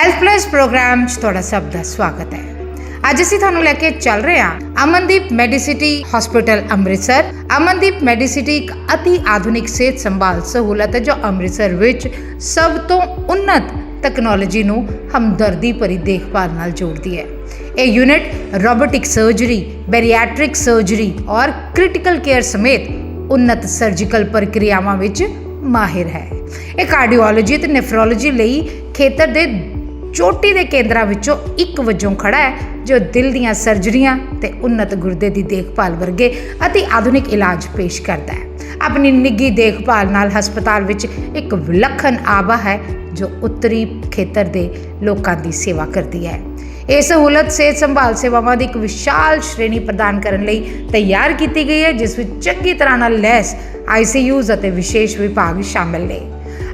Health plus programme 'ਚ ਤੁਹਾਡਾ ਸਭ ਦਾ ਸਵਾਗਤ ਹੈ। ਅੱਜ ਅਸੀਂ ਤੁਹਾਨੂੰ ਲੈ ਕੇ ਚੱਲ ਰਹੇ ਹਾਂ Amandeep Medicity hospital Amritsar. Amandeep Medicity ਇੱਕ ਅਤੀ ਆਧੁਨਿਕ ਸਿਹਤ ਸੰਭਾਲ ਸਹੂਲਤ ਹੈ ਜੋ ਅੰਮ੍ਰਿਤਸਰ ਵਿੱਚ ਸਭ ਤੋਂ ਉન્નਤ ਤਕਨੋਲੋਜੀ ਨੂੰ ਹਮਦਰਦੀ ਭਰੀ ਦੇਖਭਾਲ ਨਾਲ ਜੋੜਦੀ ਹੈ। ਇਹ ਯੂਨਿਟ ਰੋਬੋਟਿਕ ਸਰਜਰੀ, ਬੈਰੀਐਟ੍ਰਿਕ ਸਰਜਰੀ ਔਰ ਕ੍ਰਿਟੀਕਲ ਕੇਅਰ ਸਮੇਤ ਉन्नत ਸਰਜੀਕਲ ਪ੍ਰਕਿਰਿਆਵਾਂ ਵਿੱਚ ਮਾਹਿਰ ਹੈ। ਇਹ ਕਾਰਡੀਓਲੋਜੀ ਅਤੇ ਨੈਫਰੋਲੋਜੀ ਲਈ ਖੇਤਰ ਦੇ ਚੋਟੀ ਦੇ ਕੇਂਦਰਾਂ ਵਿੱਚੋਂ ਇੱਕ ਵਜੋਂ ਖੜਾ ਹੈ ਜੋ ਦਿਲ ਦੀਆਂ ਸਰਜਰੀਆਂ ਤੇ ਉन्नत ਗੁਰਦੇ ਦੀ ਦੇਖਭਾਲ ਵਰਗੇ ਅਤੀ ਆਧੁਨਿਕ ਇਲਾਜ ਪੇਸ਼ ਕਰਦਾ ਹੈ। ਆਪਣੀ ਨਿੱਘੀ ਦੇਖਭਾਲ ਨਾਲ ਹਸਪਤਾਲ ਵਿੱਚ ਇੱਕ ਵਿਲੱਖਣ ਆਭਾ ਹੈ ਜੋ ਉੱਤਰੀ ਖੇਤਰ ਦੇ ਲੋਕਾਂ ਦੀ ਸੇਵਾ ਕਰਦੀ ਹੈ। ਇਹ ਸਹੂਲਤ ਸਿਹਤ ਸੰਭਾਲ ਸੇਵਾਵਾਂ ਦੀ ਇੱਕ ਵਿਸ਼ਾਲ ਸ਼੍ਰੇਣੀ ਪ੍ਰਦਾਨ ਕਰਨ ਲਈ ਤਿਆਰ ਕੀਤੀ ਗਈ ਹੈ ਜਿਸ ਵਿੱਚ ਚੰਗੀ ਤਰ੍ਹਾਂ ਨਾਲ ਲੈਸ ICUs ਅਤੇ ਵਿਸ਼ੇਸ਼ ਵਿਭਾਗ ਸ਼ਾਮਲ ਨੇ।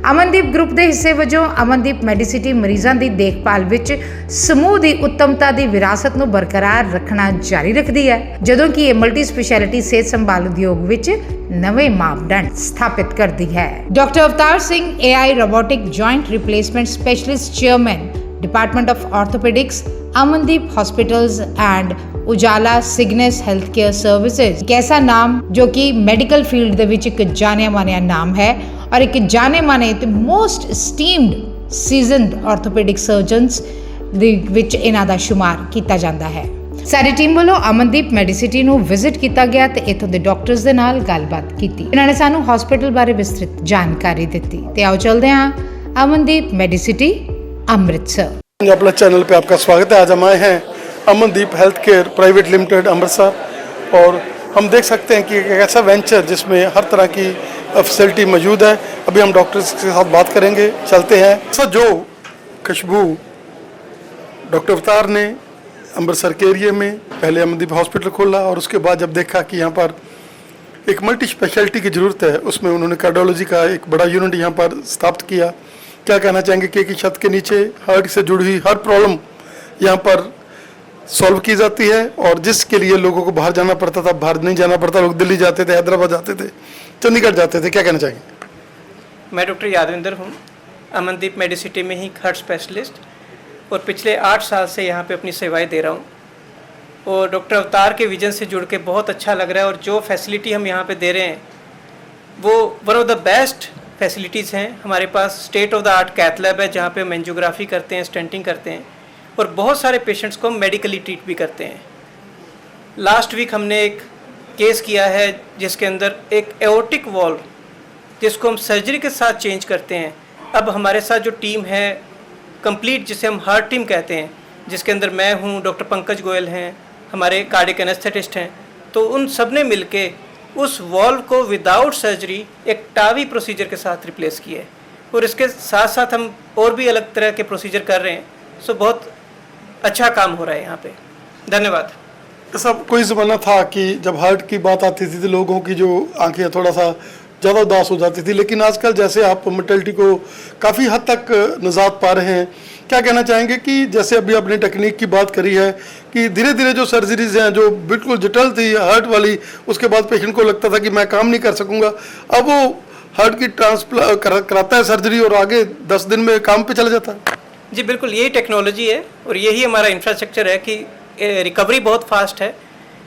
ਅਮਨਦੀਪ ਗਰੁੱਪ ਦੇ ਹਿੱਸੇ ਵਜੋਂ ਅਮਨਦੀਪ ਮੈਡੀਸਿਟੀ ਮਰੀਜ਼ਾਂ ਦੀ ਦੇਖਭਾਲ ਵਿੱਚ ਸਮੂਹ ਦੀ ਉੱਤਮਤਾ ਦੀ ਵਿਰਾਸਤ ਨੂੰ ਬਰਕਰਾਰ ਰੱਖਣਾ ਜਾਰੀ ਰੱਖਦੀ ਹੈ, ਜਦੋਂ ਕਿ ਇਹ ਮਲਟੀ ਸਪੈਸ਼ਲਿਟੀ ਸਿਹਤ ਸੰਭਾਲ ਉਦਯੋਗ ਵਿੱਚ ਨਵੇਂ ਮਾਪਦੰਡ ਸਥਾਪਿਤ ਕਰਦੀ ਹੈ। Doctor Avtar Singh AI robotic joint replacement specialist chairman department of orthopaedics Amandeep hospitals and Ujala Cygnus health care services. एक ऐसा नाम जो कि मेडिकल फील्ड ਦੇ ਵਿੱਚ ਇੱਕ ਜਾਣਿਆ ਮਾਨਿਆ ਨਾਮ ਹੈ ਔਰ ਇੱਕ ਜਾਣੇ ਮਾਨੇ ਤੇ ਮੋਸਟ ਸਟੀਮਡ ਸੀਜ਼ਨਡ ਆਰਥੋਪੈਡਿਕ ਸਰਜਨਸ ਦੇ ਵਿੱਚ ਇਹਨਾਂ ਦਾ ਸ਼ੁਮਾਰ ਕੀਤਾ ਜਾਂਦਾ ਹੈ। ਸਾਡੀ ਟੀਮ ਵੱਲੋਂ ਅਮਨਦੀਪ ਮੈਡੀਸਿਟੀ ਨੂੰ ਵਿਜ਼ਿਟ ਕੀਤਾ ਗਿਆ ਤੇ ਇੱਥੋਂ ਦੇ ਡਾਕਟਰਸ ਦੇ ਨਾਲ ਗੱਲਬਾਤ ਕੀਤੀ। ਇਹਨਾਂ ਨੇ ਸਾਨੂੰ ਹਸਪੀਟਲ ਬਾਰੇ ਵਿਸਤ੍ਰਿਤ ਜਾਣਕਾਰੀ ਦਿੱਤੀ ਤੇ ਆਓ ਚੱਲਦੇ ਹਾਂ ਅਮਨਦੀਪ ਮੈਡੀਸਿਟੀ अमृतसर। अपना चैनल पे आपका स्वागत है। आज हम आए हैं Amandeep health care private limited Amritsar और हम देख सकते हैं कि एक ऐसा वेंचर जिसमें हर तरह की फैसिलिटी मौजूद है। अभी हम डॉक्टर्स के साथ बात करेंगे, चलते हैं। सर, जो खुशबू डॉक्टर अवतार ने अमृतसर के एरिए में पहले अमनदीप हॉस्पिटल खोला और उसके बाद जब देखा कि यहाँ पर एक मल्टी स्पेशलिटी की ज़रूरत है, उसमें उन्होंने कार्डियोलॉजी का एक बड़ा यूनिट यहाँ पर स्थापित किया। क्या कहना चाहेंगे कि एक ही छत के नीचे हार्ट से जुड़ी हुई हर प्रॉब्लम यहाँ पर सॉल्व की जाती है और जिसके लिए लोगों को बाहर जाना पड़ता था, बाहर नहीं जाना पड़ता। लोग दिल्ली जाते थे, हैदराबाद जाते थे, चंडीगढ़ जाते थे। क्या कहना चाहेंगे? मैं डॉक्टर यादविंदर हूँ, अमनदीप मेडिसिटी में ही हार्ट स्पेशलिस्ट और पिछले 8 साल से यहाँ पे अपनी सेवाएं दे रहा हूँ और डॉक्टर अवतार के विजन से जुड़ के बहुत अच्छा लग रहा है। और जो फैसिलिटी हम यहाँ पे दे रहे हैं वो one of the best facilities हैं। हमारे पास state of the art cath lab है जहाँ पे हम एंजियोग्राफी करते हैं, स्टेंटिंग करते हैं और बहुत सारे पेशेंट्स को हम मेडिकली ट्रीट भी करते हैं। लास्ट वीक हमने एक केस किया है जिसके अंदर एक एओर्टिक वॉल्व जिसको हम सर्जरी के साथ चेंज करते हैं। अब हमारे साथ जो टीम है कंप्लीट, जिसे हम हार्ट टीम कहते हैं, जिसके अंदर मैं हूँ, डॉक्टर पंकज गोयल हैं, हमारे कार्डियक एनेस्थेटिस्ट हैं, तो उन सब ने मिल के उस वॉल्व को विदाउट सर्जरी एक टावी प्रोसीजर के साथ रिप्लेस किया है और इसके साथ साथ हम और भी अलग तरह के प्रोसीजर कर रहे हैं। सो बहुत अच्छा काम हो रहा है यहाँ पे। धन्यवाद। सब कोई ज़माना था कि जब हार्ट की बात आती थी तो लोगों की जो आंखें थोड़ा सा ज़्यादा उदास हो जाती थी, लेकिन आजकल जैसे आप मोर्टेलिटी को काफ़ी हद तक निजात पा रहे हैं, क्या कहना चाहेंगे कि जैसे अभी आपने टेक्निक की बात करी है कि धीरे धीरे जो सर्जरीज हैं जो बिल्कुल जटिल थी हार्ट वाली, उसके बाद पेशेंट को लगता था कि मैं काम नहीं कर सकूंगा, अब वो हार्ट की कराता है सर्जरी और आगे 10 दिन में काम पे चला जाता है। जी बिल्कुल, यही टेक्नोलॉजी है और यही हमारा इंफ्रास्ट्रक्चर है कि रिकवरी बहुत फास्ट है।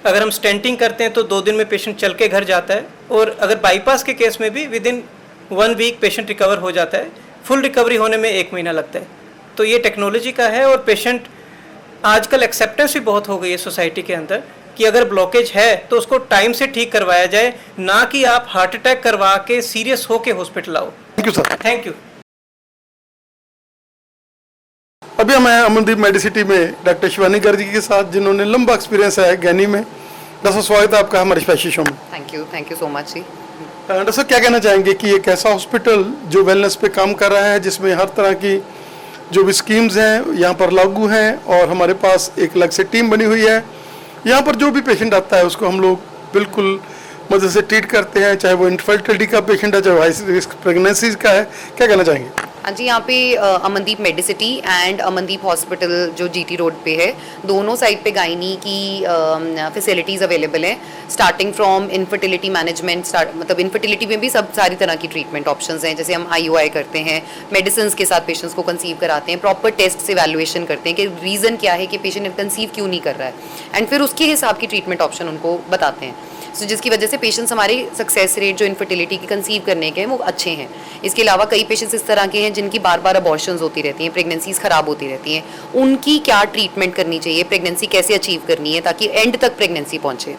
अगर हम स्टेंटिंग करते हैं तो 2 दिन में पेशेंट चल के घर जाता है और अगर बाईपास के केस में भी विदिन 1 वीक पेशेंट रिकवर हो जाता है। फुल रिकवरी होने में 1 महीना लगता है। तो ये टेक्नोलॉजी का है और पेशेंट आजकल एक्सेप्टेंस भी बहुत हो गई है सोसाइटी के अंदर कि अगर ब्लॉकेज है तो उसको टाइम से ठीक करवाया जाए, ना कि आप हार्ट अटैक करवा के सीरियस हो के हॉस्पिटल आओ। Thank you sir. Thank you. अभी हम हैं अमनदीप मेडिसिटी में डॉक्टर शिवानी गर्ग जी के साथ जिन्होंने लंबा एक्सपीरियंस है गैनी में। डॉक्टर स्वागत है आपका हमारे स्पेशल शो में। थैंक यू सो मच जी। डॉक्टर साहब, क्या कहना चाहेंगे कि एक ऐसा हॉस्पिटल जो वेलनेस पे काम कर रहा है जिसमें हर तरह की जो भी स्कीम्स हैं यहाँ पर लागू हैं और हमारे पास एक अलग से टीम बनी हुई है। यहाँ पर जो भी पेशेंट आता है उसको हम लोग बिल्कुल मदद से ट्रीट करते हैं, चाहे वो इनफर्टिलिटी का पेशेंट है, चाहे हाई रिस्क प्रेगनेंसी का है। क्या कहना चाहेंगे? हाँ जी, यहाँ पे अमनदीप मेडिसिटी एंड अमनदीप हॉस्पिटल जो जीटी रोड पे है, दोनों साइड पे गायनी की फैसिलिटीज़ अवेलेबल हैं। स्टार्टिंग फ्रॉम इनफर्टिलिटी मैनेजमेंट, मतलब इनफर्टिलिटी में भी सब सारी तरह की ट्रीटमेंट ऑप्शंस हैं। जैसे हम IUI करते हैं, मेडिसिन के साथ पेशेंट्स को कंसीव कराते हैं, प्रॉपर टेस्ट से वैल्यूएशन करते हैं कि रीज़न क्या है कि पेशेंट कंसीव क्यों नहीं कर रहा है, एंड फिर उसके हिसाब की ट्रीटमेंट ऑप्शन उनको बताते हैं। सो जिसकी वजह से पेशेंट्स हमारे सक्सेस रेट जो इनफर्टिलिटी की कंसीव करने के हैं वो अच्छे हैं। इसके अलावा कई पेशेंट्स इस तरह के हैं जिनकी बार बार अबॉर्शंस होती रहती हैं, प्रेगनेंसीज ख़राब होती रहती हैं, उनकी क्या ट्रीटमेंट करनी चाहिए, प्रेगनेंसी कैसे अचीव करनी है ताकि एंड तक प्रेगनेंसी पहुँचे।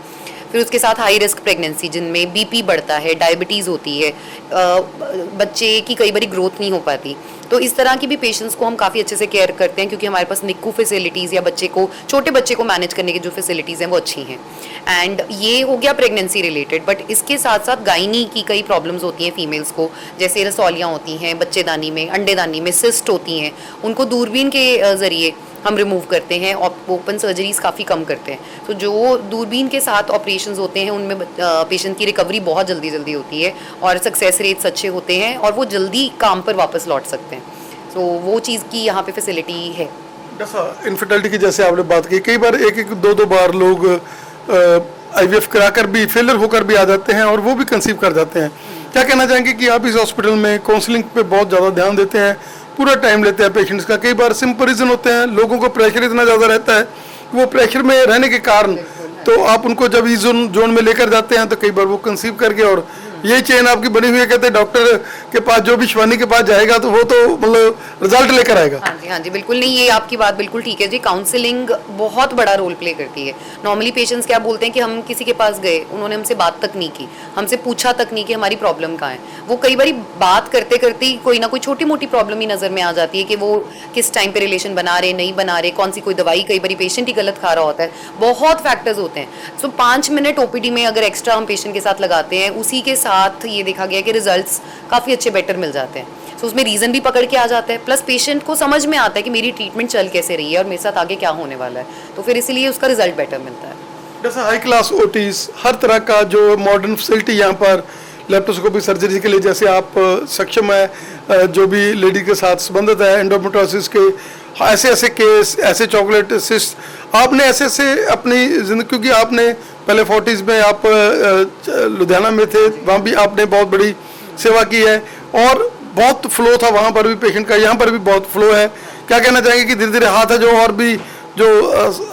फिर उसके साथ हाई रिस्क प्रेगनेंसी जिनमें BP बढ़ता है, डायबिटीज़ होती है, बच्चे की कई बारी ग्रोथ नहीं हो पाती, तो इस तरह की भी पेशेंट्स को हम काफ़ी अच्छे से केयर करते हैं क्योंकि हमारे पास निक्कू फैसिलिटीज़ या छोटे बच्चे को मैनेज करने की जो फैसिलिटीज़ हैं वो अच्छी हैं। एंड ये हो गया प्रेगनेंसी रिलेटेड, बट इसके साथ साथ गायनी की कई प्रॉब्लम्स होती हैं फीमेल्स को, जैसे रसौलियाँ होती हैं बच्चेदानी में, अंडेदानी में सिस्ट होती हैं, उनको दूरबीन के ज़रिए हम रिमूव करते हैं, ओपन सर्जरीज काफ़ी कम करते हैं। तो जो दूरबीन के साथ ऑपरेशंस होते हैं उनमें पेशेंट की रिकवरी बहुत जल्दी होती है और सक्सेस रेट्स अच्छे होते हैं और वो जल्दी काम पर वापस लौट सकते हैं। तो वो चीज़ की यहाँ पे फैसिलिटी है। जैसा इनफर्टिलिटी की जैसे आपने बात की, कई बार एक दो बार लोग IVF कराकर भी फेलियर होकर भी आ जाते हैं और वो भी कंसीव कर जाते हैं। क्या कहना चाहेंगे कि आप इस हॉस्पिटल में काउंसलिंग पे बहुत ज़्यादा ध्यान देते हैं, पूरा टाइम लेते हैं पेशेंट्स का? कई बार सिंपल रीज़न होते हैं, लोगों को प्रेशर इतना ज़्यादा रहता है, वो प्रेशर में रहने के कारण तो आप उनको जब इस जोन में लेकर जाते हैं तो कई बार वो कंसीव करके, और ये चेन आपकी बनी हुई है, कहते हैं डॉक्टर के पास जो भी शिवानी के पास जाएगा तो वो तो मतलब रिजल्ट लेकर आएगा। हाँ जी बिल्कुल, नहीं ये आपकी बात बिल्कुल ठीक है जी। काउंसलिंग बहुत बड़ा रोल प्ले करती है। नॉर्मली पेशेंट्स क्या बोलते हैं कि हम किसी के पास गए, उन्होंने हमसे बात तक नहीं की, हमसे पूछा तक नहीं कि हमारी प्रॉब्लम कहाँ है। वो कई बार बात करते करते कोई ना कोई छोटी मोटी प्रॉब्लम ही नज़र में आ जाती है कि वो किस टाइम पे रिलेशन बना रहे नहीं बना रहे, कौन सी कोई दवाई कई बार पेशेंट ही गलत खा रहा होता है, बहुत फैक्टर्स होते हैं। सो 5 मिनट OPD में अगर एक्स्ट्रा हम पेशेंट के साथ लगाते हैं, उसी के साथ ये देखा गया कि रिजल्ट्स काफ़ी अच्छे बेटर मिल जाते हैं। सो उसमें रीज़न भी पकड़ के आ जाता है, प्लस पेशेंट को समझ में आता है कि मेरी ट्रीटमेंट चल कैसे रही है और मेरे साथ आगे क्या होने वाला है, तो फिर इसीलिए उसका रिजल्ट बेटर मिलता है। जैसा हाई क्लास OTs, हर तरह का जो मॉडर्न फैसिलिटी यहाँ पर लेप्रोस्कोपी सर्जरी के लिए जैसे आप सक्षम है, जो भी लेडी के साथ संबंधित है, एंडोमेट्रोसिस के ऐसे केस, ऐसे चॉकलेट सिस्ट, आपने ऐसे अपनी जिंदगी, क्योंकि आपने पहले 40s में आप लुधियाना में थे, वहाँ भी आपने बहुत बड़ी सेवा की है और बहुत फ्लो था वहाँ पर भी पेशेंट का, यहाँ पर भी बहुत फ्लो है। क्या कहना चाहेंगे कि धीरे धीरे हाथ है जो और भी जो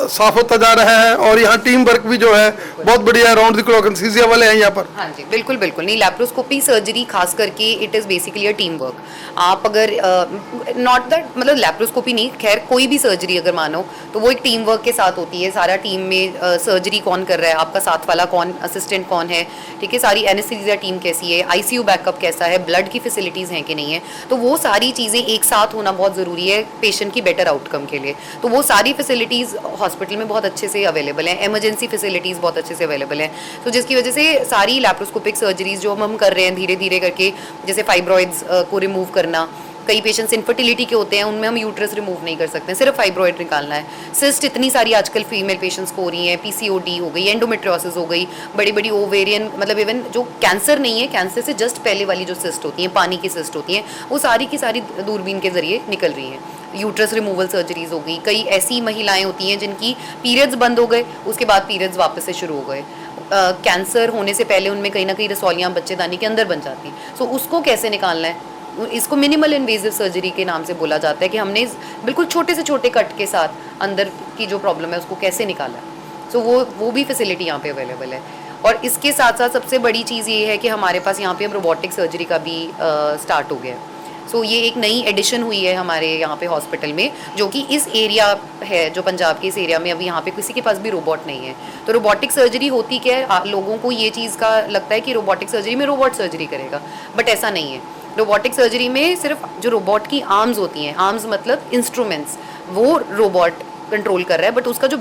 साफ होता जा रहा है, और यहाँ टीम वर्क भी जो है बहुत बढ़िया है, राउंड द क्लॉक एनेस्थीसिया वाले हैं यहाँ पर। हाँ जी बिल्कुल नहीं, लैप्रोस्कोपी सर्जरी खास करके it is basically a team work. आप अगर नॉट दैट मतलब लैप्रोस्कोपी नहीं, खैर कोई भी सर्जरी अगर मानो तो वो एक टीम वर्क के साथ होती है। सारा टीम में सर्जरी कौन कर रहा है, आपका साथ वाला कौन, असिस्टेंट कौन है, ठीक है, सारी एनेस्थीसिया टीम कैसी है, ICU बैकअप कैसा है, ब्लड की फैसिलिटीज़ हैं कि नहीं है, तो वो सारी चीज़ें एक साथ होना बहुत ज़रूरी है पेशेंट की बेटर आउटकम के लिए। तो वो सारी फैसिलिटीज़ हॉस्पिटल में बहुत अच्छे से अवेलेबल हैं, इमरजेंसी फैसिलिटीज़ बहुत अच्छे से अवेलेबल हैं। तो जिसकी वजह से सारी लैप्रोस्कोपिक सर्जरीज जो हम कर रहे हैं धीरे धीरे करके, जैसे फाइब्रॉइड्स को रिमूव करना, कई पेशेंट्स इनफर्टिलिटी के होते हैं उनमें हम यूट्रस रिमूव नहीं कर सकते, सिर्फ फाइब्रॉइड निकालना है। सिस्ट इतनी सारी आजकल फीमेल पेशेंट्स को हो रही हैं, PCOD हो गई, एंडोमेट्रियोसिस हो गई, बड़ी बड़ी ओवेरियन, मतलब इवन जो कैंसर नहीं है, कैंसर से जस्ट पहले वाली जो सिस्ट होती हैं, पानी की सिस्ट होती हैं, वो सारी की सारी दूरबीन के जरिए निकल रही हैं। यूट्रस रिमूवल सर्जरीज हो गई, कई ऐसी महिलाएं होती हैं जिनकी पीरियड्स बंद हो गए, उसके बाद पीरियड्स वापस से शुरू हो गए। कैंसर होने से पहले उनमें कहीं ना कहीं रसौलियाँ बच्चेदानी के अंदर बन जाती हैं। सो उसको कैसे निकालना है, इसको मिनिमल इन्वेजिव सर्जरी के नाम से बोला जाता है कि हमने बिल्कुल छोटे से छोटे कट के साथ अंदर की जो प्रॉब्लम है उसको कैसे निकाला है। सो वो भी फैसिलिटी यहाँ पे अवेलेबल है। और इसके साथ साथ सबसे बड़ी चीज़ ये है कि हमारे पास यहाँ पे अब रोबोटिक सर्जरी का भी स्टार्ट हो गया है। सो ये एक नई एडिशन हुई है हमारे यहाँ पे हॉस्पिटल में, जो कि इस एरिया है, जो पंजाब के इस एरिया में, अभी यहाँ पे किसी के पास भी रोबोट नहीं है। तो रोबोटिक सर्जरी होती क्या है, लोगों को ये चीज़ का लगता है कि रोबोटिक सर्जरी में रोबोट सर्जरी करेगा, बट ऐसा नहीं है। रोबोटिक सर्जरी में सिर्फ जो रोबोट की आर्म्स होती हैं, आर्म्स मतलब इंस्ट्रूमेंट्स, वो रोबोट कंट्रोल कर रहा है, बट उसका जो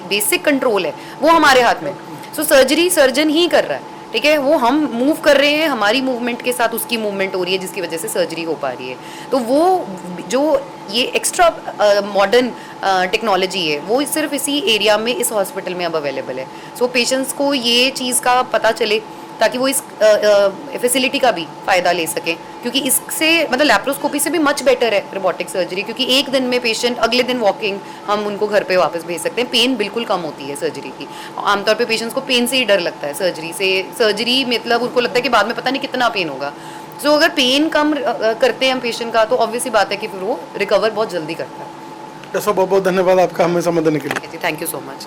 बेसिक कंट्रोल है वो हमारे हाथ में। सो सर्जरी सर्जन ही कर रहा है, ठीक है, वो हम मूव कर रहे हैं, हमारी मूवमेंट के साथ उसकी मूवमेंट हो रही है, जिसकी वजह से सर्जरी हो पा रही है। तो वो जो ये एक्स्ट्रा मॉडर्न टेक्नोलॉजी है वो सिर्फ इसी एरिया में, इस हॉस्पिटल में अब अवेलेबल है। सो पेशेंट्स को ये चीज़ का पता चले ताकि वो इस फैसिलिटी का भी फ़ायदा ले सकें, क्योंकि इससे मतलब लैप्रोस्कोपी से भी मच बेटर है रोबोटिक सर्जरी, क्योंकि एक दिन में पेशेंट अगले दिन वॉकिंग हम उनको घर पे वापस भेज सकते हैं। पेन बिल्कुल कम होती है सर्जरी की। आमतौर पे पेशेंट्स को पेन से ही डर लगता है सर्जरी से। सर्जरी मतलब उनको लगता है कि बाद में पता नहीं कितना पेन होगा। सो अगर पेन कम करते हैं हम पेशेंट का, तो ऑब्वियसली बात है कि फिर वो रिकवर बहुत जल्दी करता है। डॉक्टर साहब बहुत बहुत धन्यवाद आपका हमें समय देने के लिए। Thank you so much.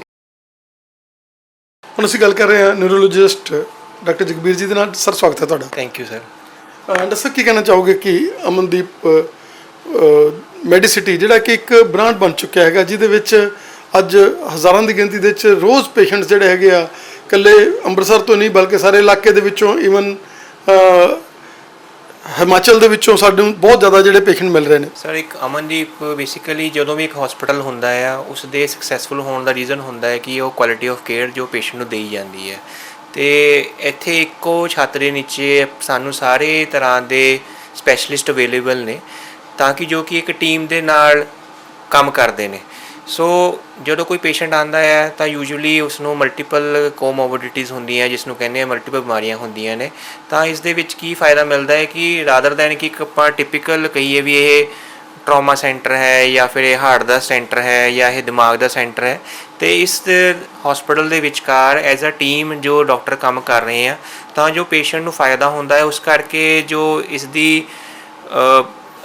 ਹੁਣ ਅਸੀਂ ਗੱਲ ਕਰ ਰਹੇ ਹਾਂ ਨਿਊਰੋਲੋਜਿਸਟ ਡਾਕਟਰ ਜਗਬੀਰ ਜੀ ਦੇ ਨਾਲ। ਸਰ ਸਵਾਗਤ ਹੈ ਤੁਹਾਡਾ। Thank you sir. ਡਾਕਟਰ ਸਾਹਿਬ ਕੀ ਕਹਿਣਾ ਚਾਹੋਗੇ ਕਿ ਅਮਨਦੀਪ ਮੈਡੀਸਿਟੀ ਜਿਹੜਾ ਕਿ ਇੱਕ ਬ੍ਰਾਂਡ ਬਣ ਚੁੱਕਿਆ ਹੈਗਾ, ਜਿਹਦੇ ਵਿੱਚ ਅੱਜ ਹਜ਼ਾਰਾਂ ਦੀ ਗਿਣਤੀ ਦੇ ਵਿੱਚ ਰੋਜ਼ ਪੇਸ਼ੈਂਟਸ ਜਿਹੜੇ ਹੈਗੇ ਆ, ਇਕੱਲੇ ਅੰਮ੍ਰਿਤਸਰ ਤੋਂ ਨਹੀਂ ਬਲਕਿ ਸਾਰੇ ਇਲਾਕੇ ਦੇ ਵਿੱਚੋਂ, ਈਵਨ ਹਿਮਾਚਲ ਦੇ ਵਿੱਚੋਂ ਸਾਨੂੰ ਬਹੁਤ ਜ਼ਿਆਦਾ ਜਿਹੜੇ ਪੇਸ਼ੈਂਟ ਮਿਲ ਰਹੇ ਨੇ। ਸਰ ਇੱਕ ਅਮਨਦੀਪ ਬੇਸਿਕਲੀ ਜਦੋਂ ਵੀ ਇੱਕ ਹਸਪੀਟਲ ਹੁੰਦਾ ਆ, ਉਸ ਦੇ ਸਕਸੈਸਫੁਲ ਹੋਣ ਦਾ ਰੀਜ਼ਨ ਹੁੰਦਾ ਹੈ ਕਿ ਉਹ ਕੁਆਲਿਟੀ ਆਫ ਕੇਅਰ ਜੋ ਪੇਸ਼ੈਂਟ ਨੂੰ ਦੇਈ ਜਾਂਦੀ ਹੈ। ਅਤੇ ਇੱਥੇ ਇੱਕੋ ਛੱਤ ਦੇ ਨੀਚੇ ਸਾਨੂੰ ਸਾਰੇ ਤਰ੍ਹਾਂ ਦੇ ਸਪੈਸ਼ਲਿਸਟ ਅਵੇਲੇਬਲ ਨੇ, ਤਾਂ ਕਿ ਜੋ ਕਿ ਇੱਕ ਟੀਮ ਦੇ ਨਾਲ ਕੰਮ ਕਰਦੇ ਨੇ। ਸੋ ਜਦੋਂ ਕੋਈ ਪੇਸ਼ੈਂਟ ਆਉਂਦਾ ਹੈ ਤਾਂ ਯੂਜੂਅਲੀ ਉਸ ਨੂੰ ਮਲਟੀਪਲ ਕੋਮੋਰਬਿਡਿਟੀਜ਼ ਹੁੰਦੀਆਂ, ਜਿਸ ਨੂੰ ਕਹਿੰਦੇ ਆ ਮਲਟੀਪਲ ਬਿਮਾਰੀਆਂ ਹੁੰਦੀਆਂ ਨੇ। ਤਾਂ ਇਸ ਦੇ ਵਿੱਚ ਕੀ ਫਾਇਦਾ ਮਿਲਦਾ ਹੈ ਕਿ ਰਾਦਰ ਦੈਨ ਕਿ ਇੱਕ ਆਪਾਂ ਟਿਪੀਕਲ ਕਹੀਏ ਵੀ ਇਹ ਟਰਾਮਾ ਸੈਂਟਰ ਹੈ ਜਾਂ ਫਿਰ ਇਹ ਹਾਰਟ ਦਾ ਸੈਂਟਰ ਹੈ ਜਾਂ ਇਹ ਦਿਮਾਗ ਦਾ ਸੈਂਟਰ ਹੈ, ਅਤੇ ਇਸ ਹਸਪੀਟਲ ਦੇ ਵਿਚਕਾਰ ਐਜ਼ ਅ ਟੀਮ ਜੋ ਡਾਕਟਰ ਕੰਮ ਕਰ ਰਹੇ ਆ, ਤਾਂ ਜੋ ਪੇਸ਼ੈਂਟ ਨੂੰ ਫਾਇਦਾ ਹੁੰਦਾ ਹੈ। ਉਸ ਕਰਕੇ ਜੋ ਇਸ ਦੀ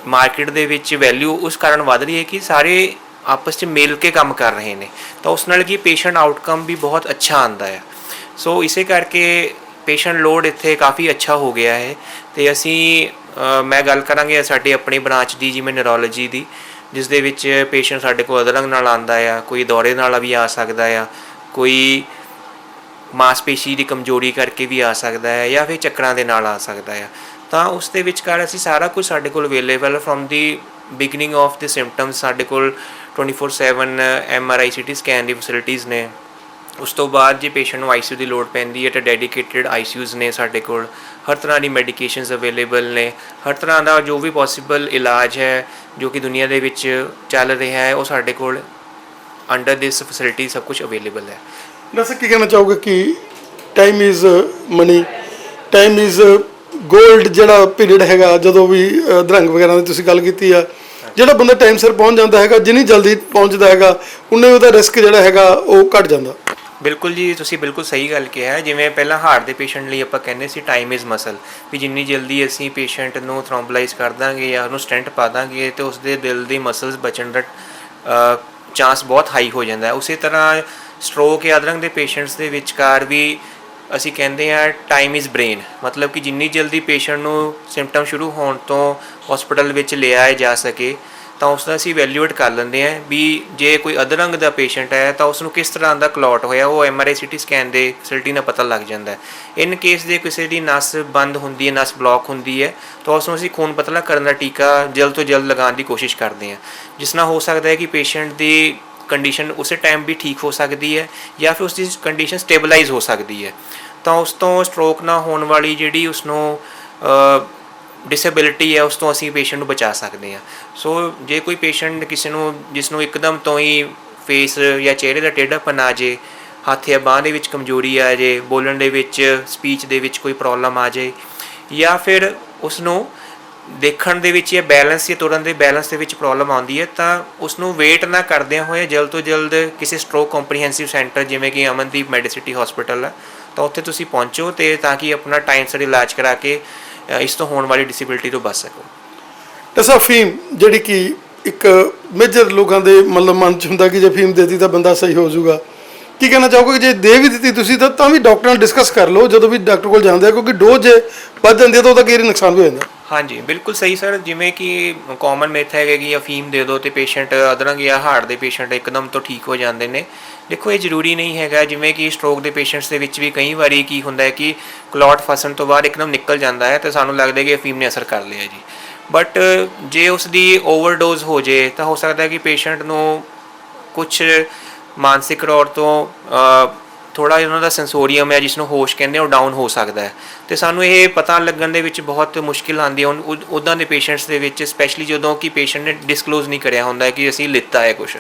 ਮਾਰਕੀਟ ਦੇ ਵਿੱਚ ਵੈਲਿਊ ਉਸ ਕਾਰਨ ਵੱਧ ਰਹੀ ਹੈ ਕਿ ਸਾਰੇ ਆਪਸ 'ਚ ਮਿਲ ਕੇ ਕੰਮ ਕਰ ਰਹੇ ਨੇ, ਤਾਂ ਉਸ ਨਾਲ ਕੀ ਪੇਸ਼ੈਂਟ ਆਊਟਕਮ ਵੀ ਬਹੁਤ ਅੱਛਾ ਆਉਂਦਾ ਹੈ। ਸੋ ਇਸੇ ਕਰਕੇ ਪੇਸ਼ੈਂਟ ਲੋਡ ਇੱਥੇ ਕਾਫੀ ਅੱਛਾ ਹੋ ਗਿਆ ਹੈ। ਅਤੇ ਅਸੀਂ ਮੈਂ ਗੱਲ ਕਰਾਂਗੇ ਸਾਡੀ ਆਪਣੀ ਬ੍ਰਾਂਚ ਦੀ, ਜਿਵੇਂ ਨਿਊਰੋਲੋਜੀ ਦੀ, ਜਿਸ ਦੇ ਵਿੱਚ ਪੇਸ਼ੈਂਟ ਸਾਡੇ ਕੋਲ ਅਧਰੰਗ ਨਾਲ ਆਉਂਦਾ ਆ, ਕੋਈ ਦੌਰੇ ਨਾਲ ਵੀ ਆ ਸਕਦਾ ਆ, ਕੋਈ ਮਾਸਪੇਸ਼ੀ ਦੀ ਕਮਜ਼ੋਰੀ ਕਰਕੇ ਵੀ ਆ ਸਕਦਾ ਹੈ, ਜਾਂ ਫਿਰ ਚੱਕਰਾਂ ਦੇ ਨਾਲ ਆ ਸਕਦਾ ਆ। ਤਾਂ ਉਸ ਦੇ ਵਿਚਕਾਰ ਅਸੀਂ ਸਾਰਾ ਕੁਝ ਸਾਡੇ ਕੋਲ available from the beginning of the symptoms. ਸਾਡੇ ਕੋਲ 24/7 MRI CT ਸਕੈਨ ਦੀ ਫੈਸਿਲਿਟੀਜ਼ ਨੇ। ਉਸ ਤੋਂ ਬਾਅਦ ਜੇ ਪੇਸ਼ੈਂਟ ਨੂੰ ICU ਦੀ ਲੋੜ ਪੈਂਦੀ ਹੈ ਤਾਂ ਡੈਡੀਕੇਟਿਡ ICUs ਨੇ ਸਾਡੇ ਕੋਲ। ਹਰ ਤਰ੍ਹਾਂ ਦੀ ਮੈਡੀਕੇਸ਼ਨਸ ਅਵੇਲੇਬਲ ਨੇ। ਹਰ ਤਰ੍ਹਾਂ ਦਾ ਜੋ ਵੀ ਪੋਸੀਬਲ ਇਲਾਜ ਹੈ ਜੋ ਕਿ ਦੁਨੀਆ ਦੇ ਵਿੱਚ ਚੱਲ ਰਿਹਾ ਹੈ, ਉਹ ਸਾਡੇ ਕੋਲ ਅੰਡਰ ਦਿਸ ਫੈਸਿਲਿਟੀ ਸਭ ਕੁਝ ਅਵੇਲੇਬਲ ਹੈ। ਵੈਸੇ ਕੀ ਕਹਿਣਾ ਚਾਹੋਗੇ ਕਿ time is money, time is gold ਜਿਹੜਾ ਪੀਰੀਅਡ ਹੈਗਾ, ਜਦੋਂ ਵੀ ਅਧਰੰਗ ਵਗੈਰਾ ਦੀ ਤੁਸੀਂ ਗੱਲ ਕੀਤੀ ਆ, ਜਿਹੜਾ ਬੰਦਾ ਟਾਈਮ ਸਿਰ ਪਹੁੰਚ ਜਾਂਦਾ ਹੈਗਾ, ਜਿੰਨੀ ਜਲਦੀ ਪਹੁੰਚਦਾ ਹੈਗਾ ਉਨੇ ਉਹਦਾ ਰਿਸਕ ਜਿਹੜਾ ਹੈਗਾ ਉਹ ਘੱਟ ਜਾਂਦਾ। ਬਿਲਕੁਲ ਜੀ, ਤੁਸੀਂ ਬਿਲਕੁਲ ਸਹੀ ਗੱਲ ਕਿਹਾ। ਜਿਵੇਂ ਪਹਿਲਾਂ ਹਾਰਟ ਦੇ ਪੇਸ਼ੈਂਟ ਲਈ ਆਪਾਂ ਕਹਿੰਦੇ ਸੀ ਟਾਈਮ ਇਜ਼ ਮਸਲ, ਵੀ ਜਿੰਨੀ ਜਲਦੀ ਅਸੀਂ ਪੇਸ਼ੈਂਟ ਨੂੰ ਥਰੋਂਬਲਾਈਜ਼ ਕਰ ਦਾਂਗੇ ਜਾਂ ਉਹਨੂੰ ਸਟੈਂਟ ਪਾ ਦਾਂਗੇ ਅਤੇ ਉਸਦੇ ਦਿਲ ਦੀ ਮਸਲਸ ਬਚਣ ਦਾ ਚਾਂਸ ਬਹੁਤ ਹਾਈ ਹੋ ਜਾਂਦਾ ਹੈ। ਉਸੇ ਤਰ੍ਹਾਂ ਸਟ੍ਰੋਕ ਜਾਂ ਅਧਰੰਗ ਦੇ ਪੇਸ਼ੈਂਟਸ ਦੇ ਵਿਚਕਾਰ ਵੀ ਅਸੀਂ ਕਹਿੰਦੇ ਹਾਂ ਟਾਈਮ ਇਜ਼ ਬ੍ਰੇਨ, ਮਤਲਬ ਕਿ ਜਿੰਨੀ ਜਲਦੀ ਪੇਸ਼ੈਂਟ ਨੂੰ ਸਿੰਪਟਮ ਸ਼ੁਰੂ ਹੋਣ ਤੋਂ ਹਸਪੀਟਲ ਵਿੱਚ ਲਿਆਇਆ ਜਾ ਸਕੇ ਤਾਂ ਉਸ ਦਾ ਅਸੀਂ ਵੈਲਿਊਏਟ ਕਰ ਲੈਂਦੇ ਹਾਂ ਵੀ ਜੇ ਕੋਈ ਅਧਰੰਗ ਦਾ ਪੇਸ਼ੈਂਟ ਹੈ ਤਾਂ ਉਸ ਨੂੰ ਕਿਸ ਤਰ੍ਹਾਂ ਦਾ ਕਲੌਟ ਹੋਇਆ, ਉਹ MRI CT ਸਕੈਨ ਦੇ ਫੈਸਿਲਿਟੀ ਨਾਲ ਪਤਾ ਲੱਗ ਜਾਂਦਾ ਹੈ। ਇਨ ਕੇਸ ਦੇ ਕਿਸੇ ਦੀ ਨਸ ਬੰਦ ਹੁੰਦੀ ਹੈ, ਨਸ ਬਲੌਕ ਹੁੰਦੀ ਹੈ, ਤਾਂ ਉਸ ਨੂੰ ਅਸੀਂ ਖੂਨ ਪਤਲਾ ਕਰਨ ਦਾ ਟੀਕਾ ਜਲਦ ਤੋਂ ਜਲਦ ਲਗਾਉਣ ਦੀ ਕੋਸ਼ਿਸ਼ ਕਰਦੇ ਹਾਂ, ਜਿਸ ਨਾਲ ਹੋ ਸਕਦਾ ਹੈ ਕਿ ਪੇਸ਼ੈਂਟ ਦੀ ਕੰਡੀਸ਼ਨ ਉਸੇ ਟਾਈਮ ਵੀ ਠੀਕ ਹੋ ਸਕਦੀ ਹੈ ਜਾਂ ਫਿਰ ਉਸ ਦੀ ਕੰਡੀਸ਼ਨ ਸਟੇਬਲਾਈਜ਼ ਹੋ ਸਕਦੀ ਹੈ। ਤਾਂ ਉਸ ਤੋਂ ਸਟ੍ਰੋਕ ਨਾ ਹੋਣ ਵਾਲੀ ਜਿਹੜੀ ਉਸ ਨੂੰ ਡਿਸੇਬਿਲਿਟੀ ਹੈ, ਉਸ ਤੋਂ ਅਸੀਂ ਪੇਸ਼ੈਂਟ ਨੂੰ ਬਚਾ ਸਕਦੇ ਹਾਂ। ਸੋ ਜੇ ਕੋਈ ਪੇਸ਼ੈਂਟ ਕਿਸੇ ਨੂੰ ਜਿਸ ਨੂੰ ਇੱਕਦਮ ਤੋਂ ਹੀ ਫੇਸ ਜਾਂ ਚਿਹਰੇ ਦਾ ਟੇਢਾਪਨ ਆ ਜੇ, ਹੱਥ ਜਾਂ ਬਾਂਹ ਦੇ ਵਿੱਚ ਕਮਜ਼ੋਰੀ ਆ ਜੇ, ਬੋਲਣ ਦੇ ਵਿੱਚ, ਸਪੀਚ ਦੇ ਵਿੱਚ ਕੋਈ ਪ੍ਰੋਬਲਮ ਆ ਜਾਏ, ਜਾਂ ਫਿਰ ਉਸ ਨੂੰ ਦੇਖਣ ਦੇ ਵਿੱਚ ਜਾਂ ਬੈਲੈਂਸ ਜਾਂ ਤੁਰਨ ਦੇ ਬੈਲੈਂਸ ਦੇ ਵਿੱਚ ਪ੍ਰੋਬਲਮ ਆਉਂਦੀ ਹੈ, ਤਾਂ ਉਸ ਨੂੰ ਵੇਟ ਨਾ ਕਰਦਿਆਂ ਹੋਏ ਜਲਦ ਤੋਂ ਜਲਦ ਕਿਸੇ ਸਟ੍ਰੋਕ ਕੰਪਰੀਹੈਂਸਿਵ ਸੈਂਟਰ ਜਿਵੇਂ ਕਿ ਅਮਨਦੀਪ ਮੈਡੀਸਿਟੀ ਹਸਪੀਟਲ ਹੈ, ਤਾਂ ਉੱਥੇ ਤੁਸੀਂ ਪਹੁੰਚੋ ਅਤੇ ਤਾਂ ਕਿ ਆਪਣਾ ਟਾਈਮ ਸਿਰ ਇਲਾਜ ਕਰਾ ਕੇ ਇਸ ਤੋਂ ਹੋਣ ਵਾਲੀ ਡਿਸੇਬਿਲਿਟੀ ਤੋਂ ਬਚ ਸਕੋ। ਐਸਾ ਫੀਮ ਜਿਹੜੀ ਕਿ ਇੱਕ ਮੇਜਰ ਲੋਕਾਂ ਦੇ ਮਤਲਬ ਮਨ 'ਚ ਹੁੰਦਾ ਕਿ ਜੇ ਫੀਮ ਦੇ ਦਿੱਤੀ ਤਾਂ ਬੰਦਾ ਸਹੀ ਹੋ ਜਾਊਗਾ, ਕੀ ਕਹਿਣਾ ਚਾਹੋਗੇ ਜੇ ਦੇ ਵੀ ਦਿੱਤੀ ਤੁਸੀਂ ਤਾਂ ਵੀ ਡਾਕਟਰ ਨਾਲ ਡਿਸਕਸ ਕਰ ਲਓ ਜਦੋਂ ਵੀ ਡਾਕਟਰ ਕੋਲ ਜਾਂਦੇ ਆ, ਕਿਉਂਕਿ ਡੋਜ਼ ਜੇ ਵੱਧ ਜਾਂਦੀ ਹੈ ਤਾਂ ਉਹਦਾ ਕਈ ਵਾਰੀ ਨੁਕਸਾਨ ਵੀ ਹੋ ਜਾਂਦਾ। ਹਾਂਜੀ ਬਿਲਕੁਲ ਸਹੀ ਸਰ। ਜਿਵੇਂ ਕਿ ਕਾਮਨ ਮਿਥ ਹੈਗਾ ਕਿ ਅਫੀਮ ਦੇ ਦਿਓ ਅਤੇ ਪੇਸ਼ੈਂਟ ਅਧਰੰਗ ਜਾਂ ਹਾਰਟ ਦੇ ਪੇਸ਼ੈਂਟ ਇੱਕਦਮ ਤੋਂ ਠੀਕ ਹੋ ਜਾਂਦੇ ਨੇ। ਦੇਖੋ ਇਹ ਜ਼ਰੂਰੀ ਨਹੀਂ ਹੈਗਾ। ਜਿਵੇਂ ਕਿ ਸਟ੍ਰੋਕ ਦੇ ਪੇਸ਼ੈਂਟਸ ਦੇ ਵਿੱਚ ਵੀ ਕਈ ਵਾਰੀ ਕੀ ਹੁੰਦਾ ਹੈ ਕਿ ਕਲੌਟ ਫਸਣ ਤੋਂ ਬਾਅਦ ਇੱਕਦਮ ਨਿਕਲ ਜਾਂਦਾ ਹੈ ਅਤੇ ਸਾਨੂੰ ਲੱਗਦਾ ਕਿ ਅਫੀਮ ਨੇ ਅਸਰ ਕਰ ਲਿਆ ਜੀ, ਬਟ ਜੇ ਉਸ ਦੀ ਓਵਰਡੋਜ਼ ਹੋ ਜੇ ਤਾਂ ਹੋ ਸਕਦਾ ਕਿ ਪੇਸ਼ੈਂਟ ਨੂੰ ਕੁਛ ਮਾਨਸਿਕ ਤੌਰ ਤੋਂ ਥੋੜਾ ਉਹਨਾਂ ਦਾ ਸੈਂਸੋਰੀਅਮ ਹੈ ਜਿਸ ਨੂੰ ਹੋਸ਼ ਕਹਿੰਦੇ ਉਹ ਡਾਊਨ ਹੋ ਸਕਦਾ ਹੈ ਤੇ ਸਾਨੂੰ ਇਹ ਪਤਾ ਲੱਗਣ ਦੇ ਵਿੱਚ ਬਹੁਤ ਮੁਸ਼ਕਿਲ ਆਉਂਦੀ ਹੈ ਉੱਦਾਂ ਦੇ ਪੇਸ਼ੈਂਟਸ ਦੇ ਵਿੱਚ, ਸਪੈਸ਼ਲੀ ਜਦੋਂ ਕਿ ਪੇਸ਼ੈਂਟ ਨੇ ਡਿਸਕਲੋਜ਼ ਨਹੀਂ ਕਰਿਆ ਹੁੰਦਾ ਕਿ ਅਸੀਂ ਲਿੱਤਾ ਹੈ ਕੁਝ।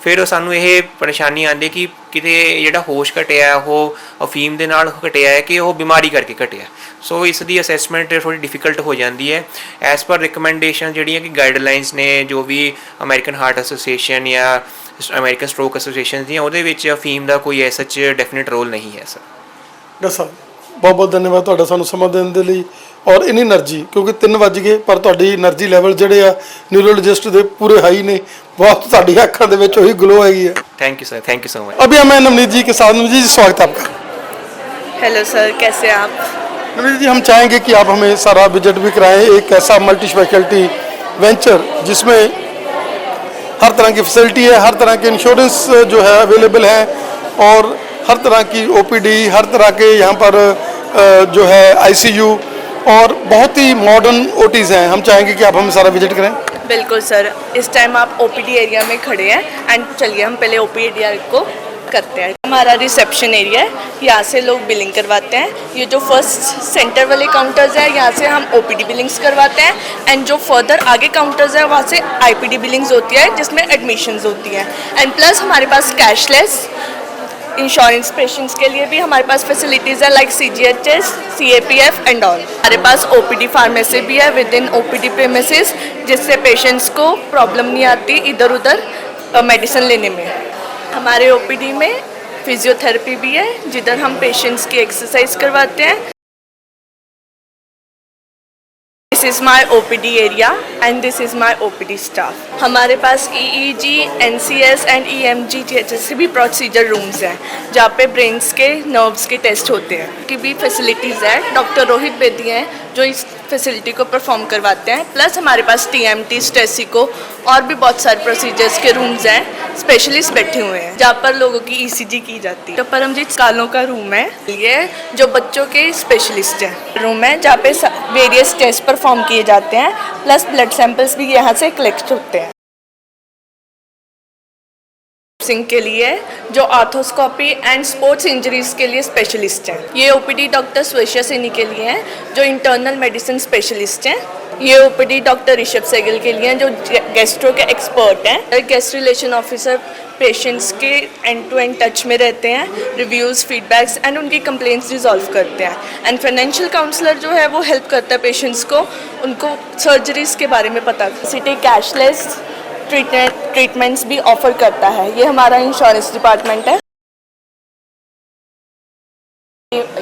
ਫਿਰ ਸਾਨੂੰ ਇਹ ਪਰੇਸ਼ਾਨੀ ਆਉਂਦੀ ਕਿ ਕਿਤੇ ਜਿਹੜਾ ਹੋਸ਼ ਘਟਿਆ ਉਹ ਅਫੀਮ ਦੇ ਨਾਲ ਘਟਿਆ ਹੈ ਕਿ ਉਹ ਬਿਮਾਰੀ ਕਰਕੇ ਘਟਿਆ। ਸੋ ਇਸ ਦੀ ਅਸੈਸਮੈਂਟ ਥੋੜੀ ਡਿਫਿਕਲਟ ਹੋ ਜਾਂਦੀ ਹੈ। ਐਜ਼ ਪਰ ਰਿਕਮੈਂਡੇਸ਼ਨ ਜਿਹੜੀਆਂ ਕਿ ਗਾਈਡਲਾਈਨਸ ਨੇ ਜੋ ਵੀ ਅਮਰੀਕਨ ਹਾਰਟ ਐਸੋਸੀਏਸ਼ਨ ਜਾਂ ਅਮਰੀਕਨ ਸਟ੍ਰੋਕ ਐਸੋਸੀਏਸ਼ਨ ਦੀਆਂ, ਉਹਦੇ ਵਿੱਚ ਅਫੀਮ ਦਾ ਕੋਈ ਐਸਾ ਡੈਫੀਨਿਟ ਰੋਲ ਨਹੀਂ ਹੈ ਸਰ। ਡਾਕਟਰ ਸਾਹਿਬ ਬਹੁਤ ਬਹੁਤ ਧੰਨਵਾਦ ਤੁਹਾਡਾ ਸਾਨੂੰ ਸਮਾਂ ਦੇਣ ਦੇ ਲਈ ਔਰ ਇਨੀ એનર્ਜੀ, ਕਿਉਂਕਿ 3 ਵੱਜ ਗਏ ਪਰ ਤੁਹਾਡੀ એનર્ਜੀ ਲੈਵਲ ਜਿਹੜੇ ਆ ਨਿਊਰੋਲੋਜਿਸਟ ਦੇ ਪੂਰੇ ਹਾਈ ਨੇ। बहुत ਤੁਹਾਡੀ ਅੱਖਾਂ ਦੇ ਵਿੱਚ ਉਹੀ ਗਲੋ ਹੈਗੀ है। Thank you sir, thank you so much. अभी हमें नवनीत जी के साथ, नवनीत जी स्वागत है आपका। हेलो सर, कैसे हैं आप? नवनीत जी हम चाहेंगे कि आप हमें सारा विजिट भी कराएं, एक ऐसा मल्टी स्पेशलिटी वेंचर जिसमें हर तरह की फैसिलिटी है, हर तरह के इंश्योरेंस जो है अवेलेबल है और हर तरह की ओपीडी, हर तरह के यहाँ पर जो है आईसीयू और बहुत ही मॉडर्न ओटीज़ हैं। हम चाहेंगे कि आप हमें सारा विजिट करें। बिल्कुल सर, इस टाइम आप ओपीडी एरिया में खड़े हैं एंड चलिए हम पहले ओपीडी एरिया को करते हैं। हमारा रिसेप्शन एरिया है, यहाँ से लोग बिलिंग करवाते हैं। ये जो फर्स्ट सेंटर वाले काउंटर्स है यहाँ से हम ओपीडी बिलिंग्स करवाते हैं एंड जो फर्दर आगे काउंटर्स है वहाँ से आईपीडी बिलिंग्स होती है जिसमें एडमिशन्स होती हैं एंड प्लस हमारे पास कैशलेस इंश्योरेंस पेशेंट्स के लिए भी हमारे पास फैसिलिटीज़ है like CGHS, CAPF and all. हमारे पास OPD फार्मेसी भी है विद इन OPD प्रेमिसेस, जिससे पेशेंट्स को प्रॉब्लम नहीं आती इधर उधर मेडिसिन लेने में। हमारे OPD में फिजियोथेरेपी भी है जिधर हम पेशेंट्स की एक्सरसाइज करवाते हैं। This is my OPD area and this is my OPD staff. हमारे पास EEG, NCS एंड EMG जैसे भी प्रोसीजर रूम्स हैं जहाँ पे ब्रेन्स के नर्व्स के टेस्ट होते हैं की भी फैसिलिटीज़ है। डॉक्टर रोहित बेदी हैं जो इस फैसिलिटी को परफॉर्म करवाते हैं। प्लस हमारे पास TMT, स्टेसिको और भी बहुत सारे प्रोसीजर्स के रूम्स हैं, स्पेशलिस्ट बैठे हुए हैं जहाँ पर लोगों की ECG की जाती है। तो परमजीत कालों का रूम है, ये जो बच्चों के स्पेशलिस्ट हैं रूम है जहाँ पे वेरियस टेस्ट परफॉर्म किए जाते हैं, प्लस ब्लड सैंपल्स भी यहाँ से कलेक्ट होते हैं। सिंह के लिए जो आर्थोस्कोपी एंड स्पोर्ट्स इंजरीज के लिए स्पेशलिस्ट हैं। ये OPD डॉक्टर स्वेशिया सिनी के लिए हैं जो इंटरनल मेडिसिन स्पेशलिस्ट हैं। ये OPD डॉक्टर ऋषभ सहगल के लिए हैं जो गैस्ट्रो के एक्सपर्ट हैं। गेस्ट रिलेशन ऑफिसर पेशेंट्स के एंड टू एंड टच में रहते हैं, रिव्यूज़, फीडबैक्स एंड उनकी कंप्लेंट्स रिजॉल्व करते हैं। एंड फाइनेंशियल काउंसलर जो है वो हेल्प करता है पेशेंट्स को, उनको सर्जरीज के बारे में पता। सिटी कैशलेस ट्रीटमेंट्स भी ऑफर करता है। ये हमारा इंश्योरेंस डिपार्टमेंट है।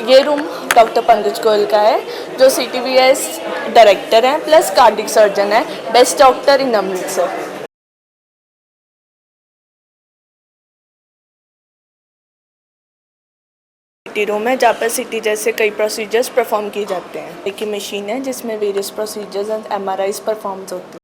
ये रूम डॉक्टर पंकज गोयल का है जो CTVS डायरेक्टर हैं प्लस कार्डिक सर्जन है, बेस्ट डॉक्टर इन अमृतसर। रूम है जहाँ पर CT जैसे कई प्रोसीजर्स परफॉर्म किए जाते हैं। एक ही मशीन है जिसमें various procedures and MRIs perform होते हैं।